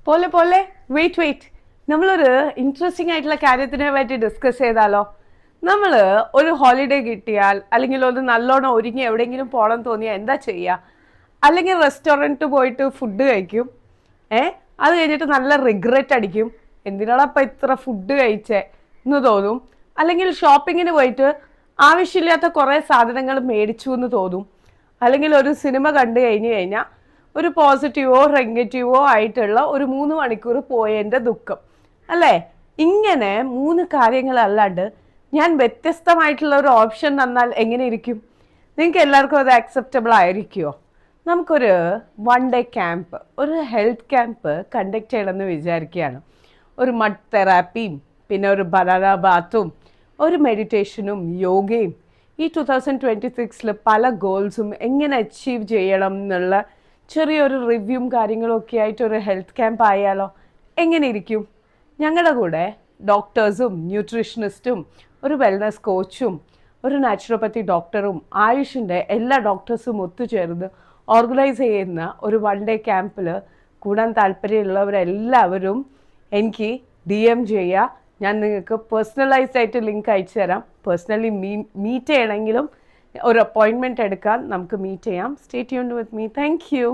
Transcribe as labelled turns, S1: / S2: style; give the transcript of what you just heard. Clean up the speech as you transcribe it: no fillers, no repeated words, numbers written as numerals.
S1: പോലെ പോലെ വെയിറ്റ് നമ്മളൊരു ഇൻട്രസ്റ്റിംഗ് ആയിട്ടുള്ള കാര്യത്തിനെ പറ്റി ഡിസ്കസ് ചെയ്താലോ? നമ്മൾ ഒരു ഹോളിഡേ കിട്ടിയാൽ അല്ലെങ്കിൽ ഒരു നല്ലോണം ഒരുങ്ങി എവിടെയെങ്കിലും പോകണം തോന്നിയാൽ എന്താ ചെയ്യുക? അല്ലെങ്കിൽ റെസ്റ്റോറൻറ്റ് പോയിട്ട് ഫുഡ് കഴിക്കും. അത് കഴിഞ്ഞിട്ട് നല്ല റിഗ്രറ്റ് അടിക്കും. എന്തിനാണ് അപ്പം ഇത്ര ഫുഡ് കഴിച്ചേ എന്ന് തോന്നും. അല്ലെങ്കിൽ ഷോപ്പിങ്ങിന് പോയിട്ട് ആവശ്യമില്ലാത്ത കുറേ സാധനങ്ങൾ മേടിച്ചു എന്ന് തോന്നും. അല്ലെങ്കിൽ ഒരു സിനിമ കണ്ടു കഴിഞ്ഞാൽ ഒരു പോസിറ്റീവോ നെഗറ്റീവോ ആയിട്ടുള്ള ഒരു 3 മണിക്കൂർ പോയതിൻ്റെ ദുഃഖം അല്ലേ? ഇങ്ങനെ 3 കാര്യങ്ങളല്ലാണ്ട് ഞാൻ വ്യത്യസ്തമായിട്ടുള്ള ഒരു ഓപ്ഷൻ തന്നാൽ എങ്ങനെ ഇരിക്കും? നിങ്ങൾക്ക് എല്ലാവർക്കും അത് അക്സെപ്റ്റബിൾ ആയിരിക്കുമോ? നമുക്കൊരു 1 ഡേ ക്യാമ്പ്, ഒരു ഹെൽത്ത് ക്യാമ്പ് കണ്ടക്ട് ചെയ്യണമെന്ന് വിചാരിക്കുകയാണ്. ഒരു മഡ് തെറാപ്പിയും പിന്നെ ഒരു ബനാന ബാത്തും ഒരു മെഡിറ്റേഷനും യോഗയും ഈ 2026 പല ഗോൾസും എങ്ങനെ അച്ചീവ് ചെയ്യണം എന്നുള്ള ചെറിയൊരു റിവ്യൂവും കാര്യങ്ങളും ഒക്കെ ആയിട്ട് ഒരു ഹെൽത്ത് ക്യാമ്പ് ആയാലോ? എങ്ങനെ ഇരിക്കും? ഞങ്ങളുടെ കൂടെ ഡോക്ടേഴ്സും ന്യൂട്രീഷനിസ്റ്റും ഒരു വെൽനസ് കോച്ചും ഒരു നാച്ചുറോപ്പത്തി ഡോക്ടറും ആയുഷിൻ്റെ എല്ലാ ഡോക്ടേഴ്സും ഒത്തുചേർന്ന് ഓർഗനൈസ് ചെയ്യുന്ന ഒരു 1 ഡേ ക്യാമ്പിൽ കൂടാൻ താല്പര്യമുള്ളവരെല്ലാവരും എനിക്ക് DM ചെയ്യുക. ഞാൻ നിങ്ങൾക്ക് പേഴ്സണലൈസ്ഡ് ആയിട്ട് ലിങ്ക് അയച്ചു തരാം. പേഴ്സണലി മീറ്റ് ചെയ്യണമെങ്കിലും ഒരു അപ്പോയിൻമെൻറ്റ് എടുക്കാൻ നമുക്ക് മീറ്റ് ചെയ്യാം. Stay tuned with me. Thank you.